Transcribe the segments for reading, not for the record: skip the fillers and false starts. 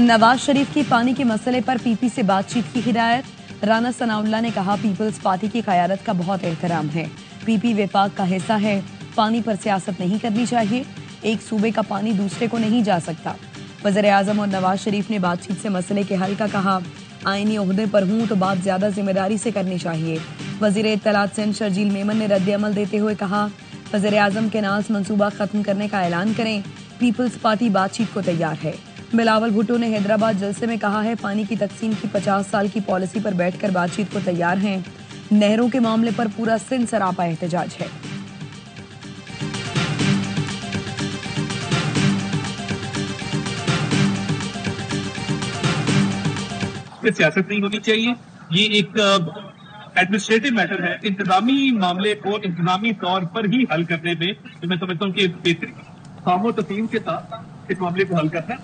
नवाज शरीफ की पानी के मसले पर पीपी से बातचीत की हिदायत। राना सनाउल्लाह ने कहा, पीपल्स पार्टी की क़यादत का बहुत एहतराम है। पीपी विफाक का हिस्सा है, पानी पर सियासत नहीं करनी चाहिए। एक सूबे का पानी दूसरे को नहीं जा सकता। वज़ीर-ए-आज़म और नवाज शरीफ ने बातचीत से मसले के हल का कहा। आईनी ओहदे पर हूं तो बात ज्यादा जिम्मेदारी से करनी चाहिए। वज़ीर-ए-इत्तलात सिंध शर्जील मेमन ने रद्द-ए-अमल देते हुए कहा, वज़ीर-ए-आज़म के नाल्स मंसूबा खत्म करने का ऐलान करें। पीपल्स पार्टी बातचीत को तैयार है। बिलावल भुट्टो ने हैदराबाद जलसे में कहा है, पानी की तकसीम की 50 साल की पॉलिसी पर बैठकर बातचीत को तैयार हैं। नहरों के मामले पर पूरा सिंध सरापा एहतजाज है। सियासत नहीं होनी चाहिए। ये एक एडमिनिस्ट्रेटिव मैटर है। इंतजामी मामले को इंतजामी तौर पर ही हल करने में तो मैं समझता हूँ कि बेहतरीन खामो तफहीम के साथ इस मामले को हल करना।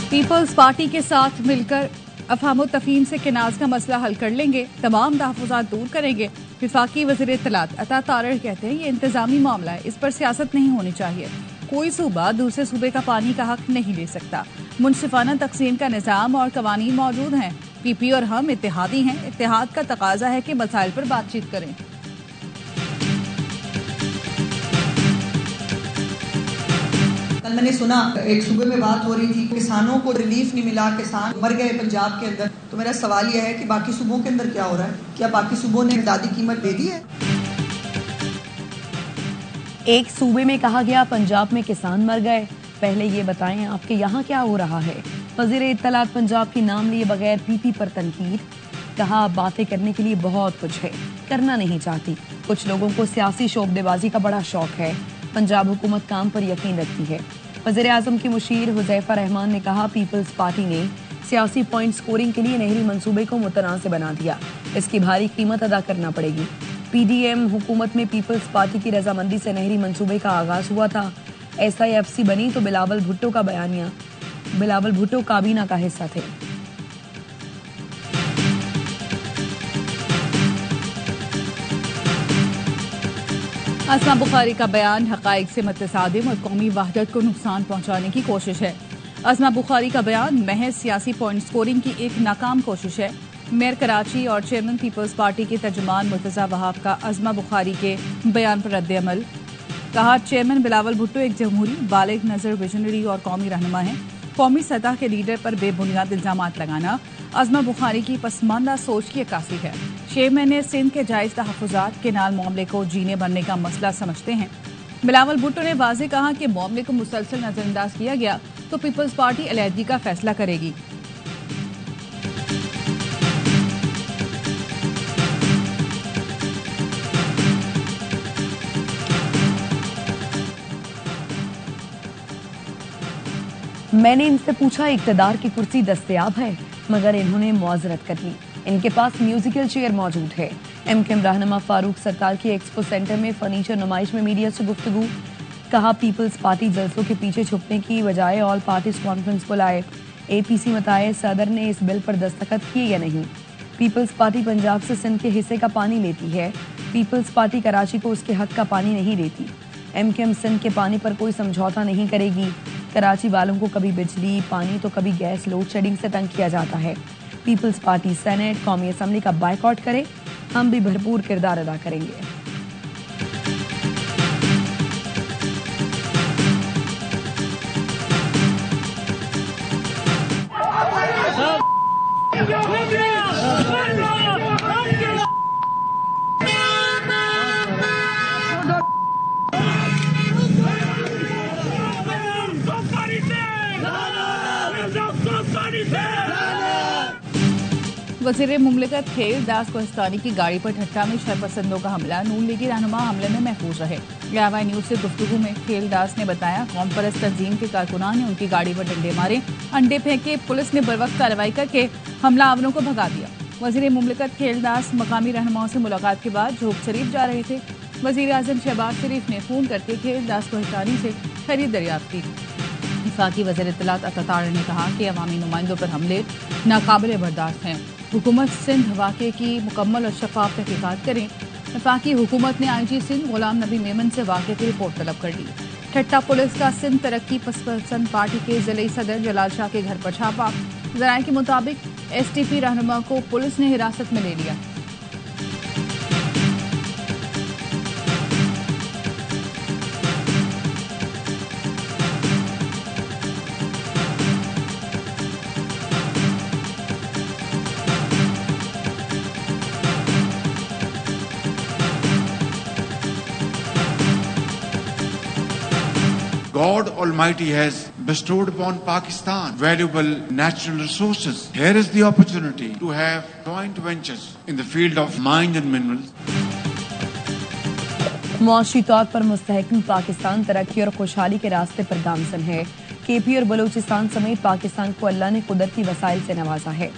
पीपल्स पार्टी के साथ मिलकर अफहाम तफहीम से केनाज का मसला हल कर लेंगे, तमाम तहफ़्फ़ुज़ात दूर करेंगे। वफाकी वज़ीर-ए-इत्तलात अता तारड़ कहते हैं, ये इंतजामी मामला है, इस पर सियासत नहीं होनी चाहिए। कोई सूबा दूसरे सूबे का पानी का हक नहीं ले सकता। मुनसिफाना तकसीम का निज़ाम और कवानीन मौजूद हैं। पीपी और हम इत्तेहादी हैं। इत्तेहाद का तकाजा है कि मसाइल पर बातचीत करें। कल मैंने सुना एक सूबे में बात हो रही थी, किसानों को रिलीफ नहीं मिला, किसान मर गए पंजाब के अंदर। तो मेरा सवाल यह है कि बाकी सूबों के अंदर क्या हो रहा है? क्या बाकी सूबों ने इमदादी कीमत दे दी है? एक सूबे में कहा गया पंजाब में किसान मर गए। पहले ये बताएं आपके यहाँ क्या हो रहा है? वज़ीर-ए-इत्तलात पंजाब की नाम लिए बगैर पीपी पर तनकीद। कहा, बातें करने के लिए बहुत कुछ है, करना नहीं चाहती। कुछ लोगों को सियासी शोबदेबाजी का बड़ा शौक है। पंजाब हुकूमत काम पर यकीन रखती है। वज़ीर-ए-आज़म की मुशीर हुज़ैफा रहमान ने कहा, पीपल्स पार्टी ने सियासी पॉइंट स्कोरिंग के लिए नहरी मंसूबे को मुतनाज़ बना दिया। इसकी भारी कीमत अदा करना पड़ेगी। पीडीएम हुकूमत में पीपल्स पार्टी की रजामंदी से नहरी मंसूबे का आगाज हुआ था। SIFC बनी तो बिलावल भुट्टो काबीना का हिस्सा थे। अस्मा बुखारी का बयान हक़ाइक़ से मुतसादिम और कौमी वहदत को नुकसान पहुंचाने की कोशिश है। अस्मा बुखारी का बयान महज सियासी पॉइंट स्कोरिंग की एक नाकाम कोशिश है। मेयर कराची और चेयरमैन पीपल्स पार्टी के तर्जुमान मुर्तज़ा वहाब का अस्मा बुखारी के बयान पर रद्द-ए-अमल। कहा, चेयरमैन बिलावल भुट्टो एक जमहूरी, बालिग नज़र, विजनरी और कौमी रहनुमा है। कौमी सतह के लीडर पर बेबुनियाद इल्जामात लगाना अस्मा बुखारी की पसमानदा सोच की अक्कासी है। चेयरमैन ने सिंध के जायज़ तहफ़्फ़ुज़ात केनाल मामले को जीने बनने का मसला समझते हैं। बिलावल भुट्टो ने वाज़ेह कहा कि मामले को मुसलसल नज़रअंदाज किया गया तो पीपल्स पार्टी अलहदगी का फैसला करेगी। मैंने इनसे पूछा, इक़्तिदार की कुर्सी दस्तयाब है, मगर इन्होंने मुआज़रत कर ली। इनके पास म्यूजिकल चेयर मौजूद है। MKM रहनुमा फारूक सरकार की एक्सपो सेंटर में फर्नीचर नुमाइश में मीडिया से गुफ्तगू। कहा, पीपल्स पार्टी जलसों के पीछे छुपने की बजाय ऑल पार्टीज कॉन्फ्रेंस बुलाए। APC बताए, सदर ने इस बिल पर दस्तखत किए या नहीं। पीपल्स पार्टी पंजाब से सिंध के हिस्से का पानी लेती है। पीपल्स पार्टी कराची को उसके हक का पानी नहीं देती। MKM सिंध के पानी पर कोई समझौता नहीं करेगी। कराची वालों को कभी बिजली, पानी तो कभी गैस लोड शेडिंग से तंग किया जाता है। पीपल्स पार्टी सेनेट, कौमी असम्बली का बायकॉट करे, हम भी भरपूर किरदार अदा करेंगे। वज़ीर मुमलिकत खेल दास कोहिस्तानी की गाड़ी पर ठट्टा में शरपसंदों का हमला। नून लीगी रहनुमा हमले में महफूज रहे। यावाई न्यूज़ से गुफ्तगू में खेल दास ने बताया, कौम परस्त तंजीम के कारकुनान ने उनकी गाड़ी पर डंडे मारे, अंडे फेंके। पुलिस ने बरवक्त कार्रवाई करके हमलावरों को भगा दिया। वज़ीर मुमलिकत खेल दास मकामी रहनुमाओं से मुलाकात के बाद जोग शरीफ जा रहे थे। वज़ीर-ए-आज़म शहबाज शरीफ ने फ़ोन करके खेल दास कोहिस्तानी से खरीद दरियाफ्त की। वफाकी वज़ीर-ए-इत्तलात अता तारड़ ने कहा कि अवामी नुमाइंदों पर हमले नाकाबिल बर्दाश्त हैं। हुकूमत सिंध वाक़े की मुकम्मल और शफाफ तहकीकात करें। वफाकी हुकूमत ने IG सिंध गुलाम नबी मेमन से वाक़े की रिपोर्ट तलब कर ली। ठट्टा पुलिस का सिंध तरक्की पसंद पार्टी के जिले सदर जलाल शाह के घर पर छापा। जराये के मुताबिक एसटीपी रहनुमा को पुलिस ने हिरासत में ले लिया। God Almighty has bestowed upon Pakistan valuable natural resources. Here is the opportunity to have joint ventures in the field of mines and minerals. मुआशी तौर पर मुस्तहकम पाकिस्तान तरक्की और खुशहाली के रास्ते पर गामजन है। केपी और बलूचिस्तान समेत पाकिस्तान को अल्लाह ने कुदरती वसाइल से नवाजा है।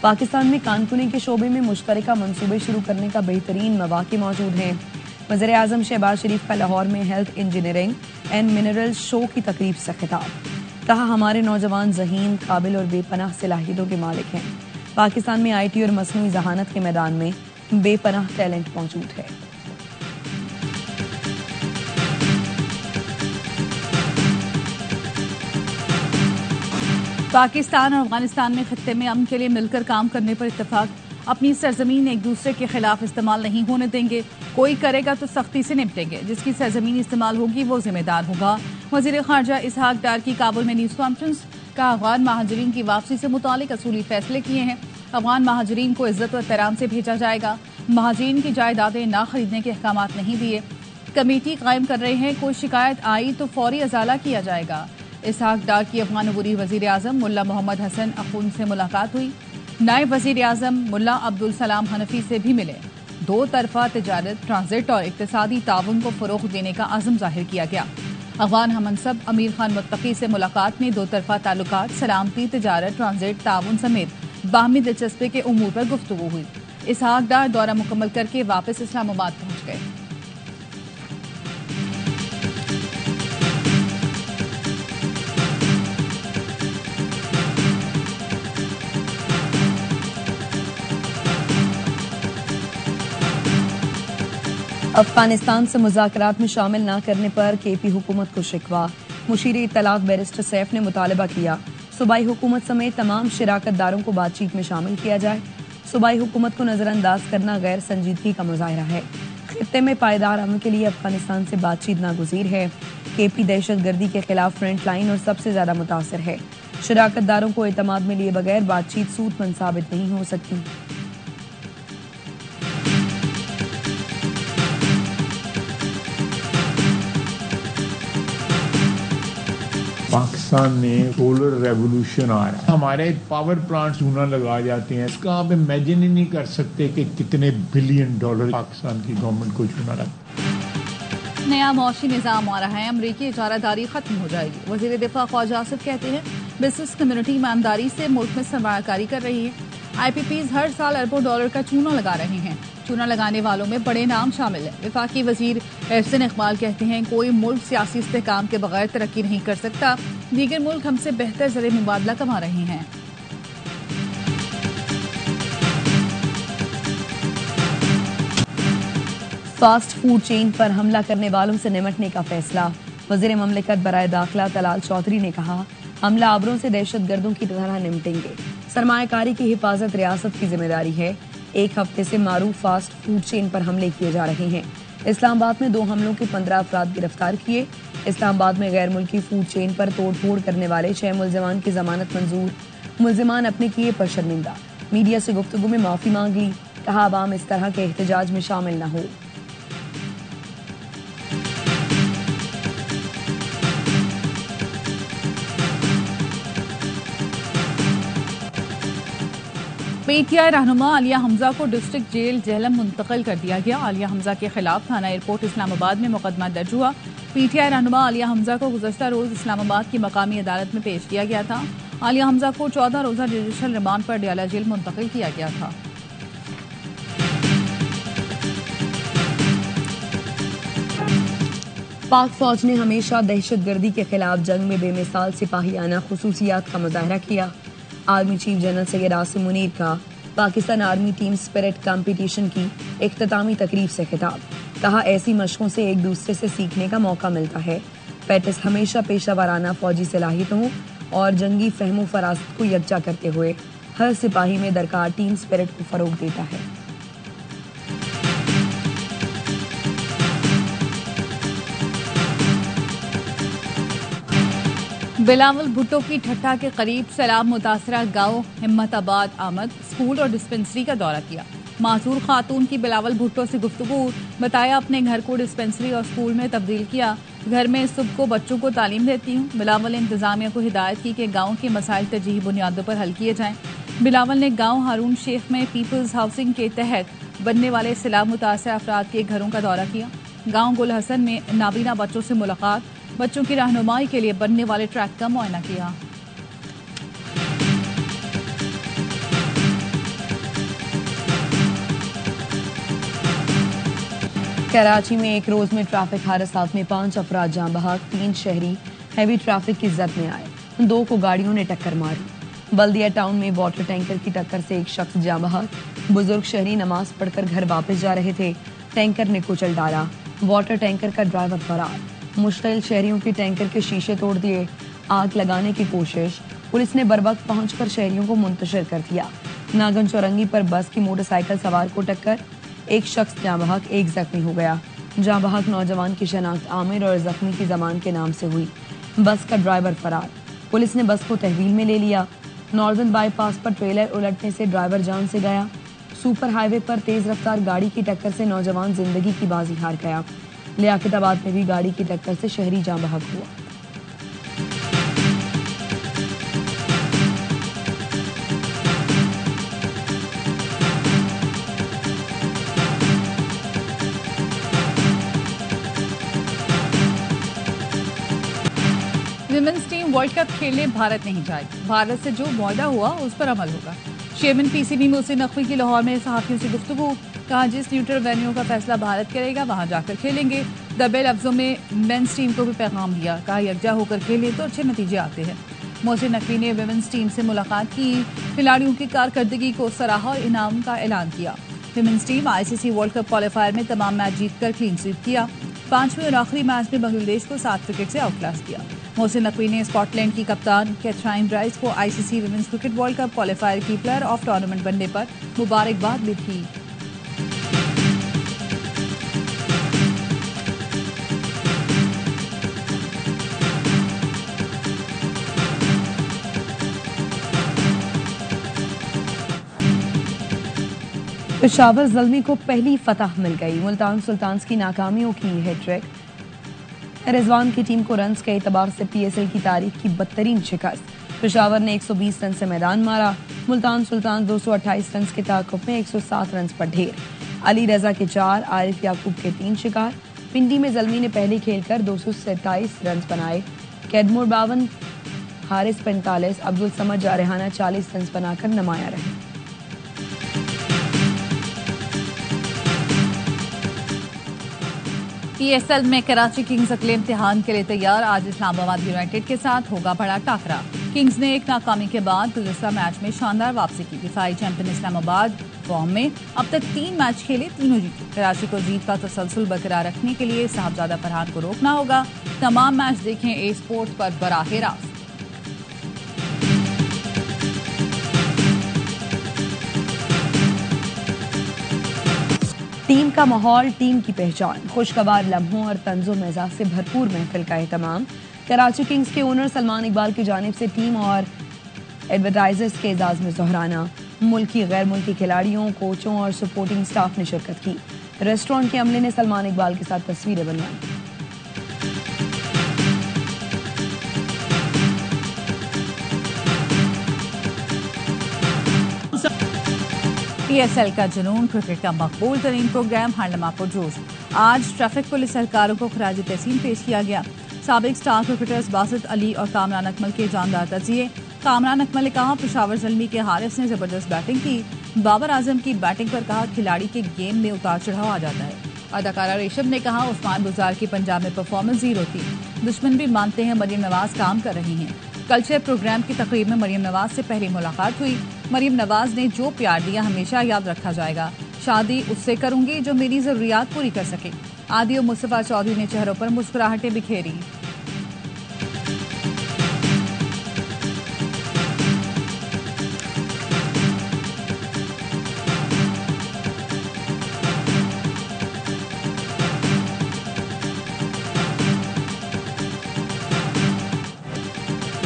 पाकिस्तान में कानकुनी के शोबे में मुश्तरका मंसूबे शुरू करने का बेहतरीन मौके मौजूद हैं। वज़ीर-ए-आज़म शहबाज शरीफ का लाहौर में health engineering and mineral show की तकरीब से खिताब। कहा, हमारे नौजवान ज़हीन, काबिल और बेपनाह सलाहियतों के मालिक हैं। पाकिस्तान में IT और मसनूई ज़हानत के मैदान में बेपनाह टैलेंट मौजूद है। पाकिस्तान और अफगानिस्तान में खत्ते में अमन के लिए मिलकर काम करने पर इत्तेफाक। अपनी सरजमीन एक दूसरे के खिलाफ इस्तेमाल नहीं होने देंगे। कोई करेगा तो सख्ती से निपटेंगे। जिसकी सरजमीन इस्तेमाल होगी वो जिम्मेदार होगा। वजीर खारजा इसहाक डार की काबुल में न्यूज़ कॉन्फ्रेंस। का अफगान महाजरीन की वापसी से मुतालिक असूली फैसले किए हैं। अफगान महाजरीन को इज्जत और एहतराम से भेजा जाएगा। महाजरीन की जायदादें ना खरीदने के अहकाम नहीं दिए। कमेटी कायम कर रहे हैं। कोई शिकायत आई तो फौरी अजाला किया जाएगा। इसहाक डार की अफगान अबूरी वजीर आजम मुल्ला मोहम्मद हसन अखुन से मुलाकात हुई। नायब वजीर आजम मुल्ला अब्दुल सलाम हनफी से भी मिले। दो तरफा तजारत, ट्रांजिट और इक्तिसादी ताउन को फरोग देने का अज़म जाहिर किया गया। अफगान हमनसब अमीर खान मुत्तकी से मुलाकात में दो तरफा ताल्लुकात, सलामती, तजारत, ट्रांजिट, ताउन समेत बाहमी दिलचस्पी के उमूर पर गुफ्तगू हुई। इसहाक डार दौरा मुकम्मल करके वापस इस्लामाबाद पहुंच गए। अफगानिस्तान से मुज़ाकरात में शामिल न करने पर केपी हुकूमत को शिकवा। मुशीर इत्तलात बैरिस्टर सैफ ने मुतालबा किया, सूबाई हुकूमत समेत तमाम शिराकतदारों को बातचीत में शामिल किया जाए। सूबाई हुकूमत को नजरअंदाज करना गैर संजीदगी का मुजाहिरा है। खित्ते में पायदार अमन के लिए अफगानिस्तान से बातचीत नागुज़ीर है। केपी दहशत गर्दी के खिलाफ फ्रंट लाइन और सबसे ज्यादा मुतासर है। शिराकतदारों को एतमाद में लिए बगैर बातचीत सूदमंद साबित नहीं हो सकती। पाकिस्तान में सोलर रेवोल्यूशन आ रहा है। हमारे पावर प्लांट चूना लगा जाते हैं। इसका आप इमेजिन ही नहीं कर सकते कि कितने बिलियन डॉलर पाकिस्तान की गवर्नमेंट को चूना लगता। नया मौशी निज़ाम आ रहा है। अमरीकी इजारादारी खत्म हो जाएगी। वजीर दिफा ख्वाजा आसिफ कहते हैं, बिजनेस कम्युनिटी ईमानदारी से मुल्क में सरमायाकारी कर रही है। IPPs हर साल अरबों डॉलर का चूना लगा रहे हैं। चूना लगाने वालों में बड़े नाम शामिल हैं। विफाकी वजीर एहसन इकबाल कहते हैं, कोई मुल्क सियासी इस्तेहकाम के बगैर तरक्की नहीं कर सकता। दीगर मुल्क हमसे बेहतर ज़र मुबादला कमा रहे हैं। फास्ट फूड चेन पर हमला करने वालों से निमटने का फैसला। वजीर ममलिकत बराए दाखिला तलाल चौधरी ने कहा, हमला आवरों से दहशत गर्दों की तरह निमटेंगे। सरमायाकारी की हिफाजत रियासत की जिम्मेदारी है। एक हफ्ते से मारूफ फास्ट फूड चेन पर हमले किए जा रहे हैं। इस्लामाबाद में 2 हमलों के 15 अफराद गिरफ्तार किए। इस्लामाबाद में गैर मुल्की फूड चेन पर तोड़फोड़ करने वाले 6 मुलजिमान की जमानत मंजूर। मुलजिमान अपने किए पर शर्मिंदा। मीडिया से गुफ्तगू में माफी मांग ली। कहा, आवाम इस तरह के एहतजाज में शामिल न हो। PTI रहनुमा आलिया हमजा को डिस्ट्रिक्ट जेल जेहलम मुंतकिल कर दिया गया। आलिया हमजा के खिलाफ थाना एयरपोर्ट इस्लामाबाद में मुकदमा दर्ज हुआ। PTI रहनुमा आलिया हमजा को गुज़श्ता रोज इस्लामाबाद की मकामी अदालत में पेश किया गया था। आलिया हमजा को 14 रोजा जुडिशल रिमांड पर डियाला जेल मुंतकिल किया गया था। पाक फौज ने हमेशा दहशत गर्दी के खिलाफ जंग में बेमिसाल सिपाहियाना खुसूसियात का मुजाहरा किया। Army chief general Syed Asim Munir का Pakistan army team spirit competition की इख्तितामी तकरीब से खिताब। कहा, ऐसी मशकों से एक दूसरे से सीखने का मौका मिलता है। पैटिस हमेशा पेशा वाराना फौजी सलाहियतों और जंगी फहमो फरासत को यकजा करते हुए हर सिपाही में दरकार टीम स्पिरिट को फरोग देता है। बिलावल भुट्टो की ठट्ठा के करीब सैलाब मुतासरा गांव हिम्मताबाद आमद, स्कूल और डिस्पेंसरी का दौरा किया। मासूर खातून की बिलावल भुट्टो से गुफ्तगू, बताया अपने घर को डिस्पेंसरी और स्कूल में तब्दील किया। घर में सुबह को बच्चों को तालीम देती हूँ। बिलावल इंतजामिया को हिदायत की कि गांव के मसाइल तरजीही बुनियादों पर हल किए जाएं। बिलावल ने गांव हारून शेख में पीपल्स हाउसिंग के तहत बनने वाले सैलाब मुतासरा अफराद के घरों का दौरा किया। गांव गुल हसन में नाबीना बच्चों से मुलाकात, बच्चों की रहनुमाई के लिए बनने वाले ट्रैक का मुआयना किया। कराची में एक रोज में ट्रैफिक हादसात में 5 अफराद जान बहक, 3 शहरी हैवी ट्रैफिक की जद में आए। 2 को गाड़ियों ने टक्कर मारी। बल्दिया टाउन में वाटर टैंकर की टक्कर से एक शख्स जान बहक। बुजुर्ग शहरी नमाज पढ़कर घर वापस जा रहे थे, टैंकर ने कुचल डाला। वाटर टैंकर का ड्राइवर फरार। मुश्किल शहरियों के टैंकर के शीशे तोड़ दिए। आग लगाने की कोशिश, पुलिस ने बरवक्त पहुंचकर शहरियों को मुंतशिर कर दिया। नागन चौरंगी पर बस की मोटरसाइकिल सवार को टक्कर, एक शख्स जाँ बहक, एक जख्मी हो गया। जाँ बहक नौजवान की शनाख्त आमिर और जख्मी की जमान के नाम से हुई। बस का ड्राइवर फरार, पुलिस ने बस को तहवील में ले लिया। नॉर्दर्न बाईपास पर ट्रेलर उलटने से ड्राइवर जान से गया। सुपर हाईवे पर तेज रफ्तार गाड़ी की टक्कर से नौजवान जिंदगी की बाजी हार गया। लियाकताबाद में भी गाड़ी की टक्कर से शहरी जाँ बहक हुआ। विमेंस टीम वर्ल्ड कप खेलने भारत नहीं जाएगी। भारत से जो मुआहदा हुआ उस पर अमल होगा। चेयरमैन पीसीबी मोहसिन नकवी की लाहौर में सहाफियों से गुफ्तगू, कहा जिस न्यूट्रल वेन्यू का फैसला भारत करेगा वहां जाकर खेलेंगे। दबे लफ्जों में मेंस टीम को भी पैगाम दिया, कहा यकजा होकर खेले तो अच्छे नतीजे आते हैं। मोहसिन नकवी ने विमेंस टीम से मुलाकात की, खिलाड़ियों की कारकर्दगी को सराहा और इनाम का ऐलान किया। Women's team ICC world cup qualifier में तमाम मैच जीतकर क्लीन स्वीप किया। 5वें और आखिरी मैच में बांग्लादेश को 7 विकेट से आउटक्लास किया। मोहसिन नकवी ने स्कॉटलैंड की कप्तान कैथरीन ब्राइस को ICC women's cricket world cup qualifier की प्लेयर ऑफ टूर्नामेंट बनने पर मुबारकबाद भी दी। पेशावर ज़ल्मी को पहली फतह मिल गई। मुल्तान सुल्तान्स की नाकामियों की हैट्रिक। रिजवान की टीम को रन्स के एतबार से पीएसएल की तारीख की बदतरीन शिकस्त। पेशावर ने 120 रन से मैदान मारा। मुल्तान सुल्तान 228 रन के ताक़ुब में 107 रन पर ढेर। अली रजा के 4, आरिफ याकूब के 3 शिकार। पिंडी में ज़ल्मी ने पहले खेलकर 227 रन बनाए। कैदमोर 52, हारिस 45, अब्दुल समद जारहाना 40 रन बनाकर नमाया रहे। पीएसएल में कराची किंग्स अगले इम्तिहान के लिए तैयार। आज इस्लामाबाद यूनाइटेड के साथ होगा बड़ा टाकरा। किंग्स ने एक नाकामी के बाद गुज़श्ता मैच में शानदार वापसी की। दिफाई चैंपियन इस्लामाबाद फॉर्म में अब तक 3 मैच खेले, तीनों जीते। कराची को जीत का तसलसल बरकरार रखने के लिए साहबजादा फरहान को रोकना होगा। तमाम मैच देखें ए स्पोर्ट्स पर बराह रास्त। टीम का माहौल, टीम की पहचान, खुशगवार लम्हों और तंजो मिजाज से भरपूर महफिल का एहतमाम। कराची किंग्स के ओनर सलमान इकबाल की जानिब से टीम और एडवर्टाइजर्स के एजाज में दोहराना। मुल्की गैर मुल्की खिलाड़ियों, कोचों और सपोर्टिंग स्टाफ ने शिरकत की। रेस्टोरेंट के अमले ने सलमान इकबाल के साथ तस्वीरें बनवाई। पीएसएल का जुनून, क्रिकेट का मकबूल तरीन प्रोग्राम, हर लम्हा पुरजोश। आज ट्रैफिक पुलिस एहलकारों को खराज तहसीन पेश किया गया। साबिक स्टार क्रिकेटर्स बासित अली और कामरान अकमल के जानदार तजिए। कामरान अकमल ने कहा पेशावर ज़ल्मी के हारिस ने जबरदस्त बैटिंग की। बाबर आजम की बैटिंग पर कहा खिलाड़ी के गेम में उतार चढ़ाव आ जाता है। अदाकारा रेशम ने कहा उस्मान बुजार की पंजाब में परफॉर्मेंस 0 थी। दुश्मन भी मानते हैं मरियम नवाज काम कर रही हैं। कल्चर प्रोग्राम की तकरीब में मरियम नवाज से पहली मुलाकात हुई। मरियम नवाज ने जो प्यार दिया हमेशा याद रखा जाएगा। शादी उससे करूंगी जो मेरी जरूरियात पूरी कर सके। आदि और मुस्तफा चौधरी ने चेहरों पर मुस्कुराहटें बिखेरी।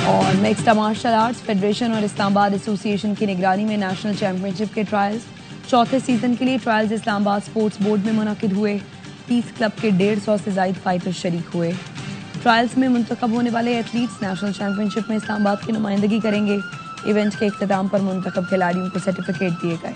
और मिक्स्ड मार्शल आर्ट्स फेडरेशन और इस्लामाबाद एसोसिएशन की निगरानी में नेशनल चैंपियनशिप के ट्रायल्स चौथे सीजन के लिए ट्रायल्स इस्लामाबाद स्पोर्ट्स बोर्ड में मुनक्किद हुए। 30 क्लब के 150 से ज्यादा फाइटर्स शरीक हुए। ट्रायल्स में मुंतखब होने वाले एथलीट्स नेशनल चैंपियनशिप में इस्लामाबाद की नुमाइंदगी करेंगे। इवेंट के इख्तिताम पर मुंतखब खिलाड़ियों को सर्टिफिकेट दिए गए।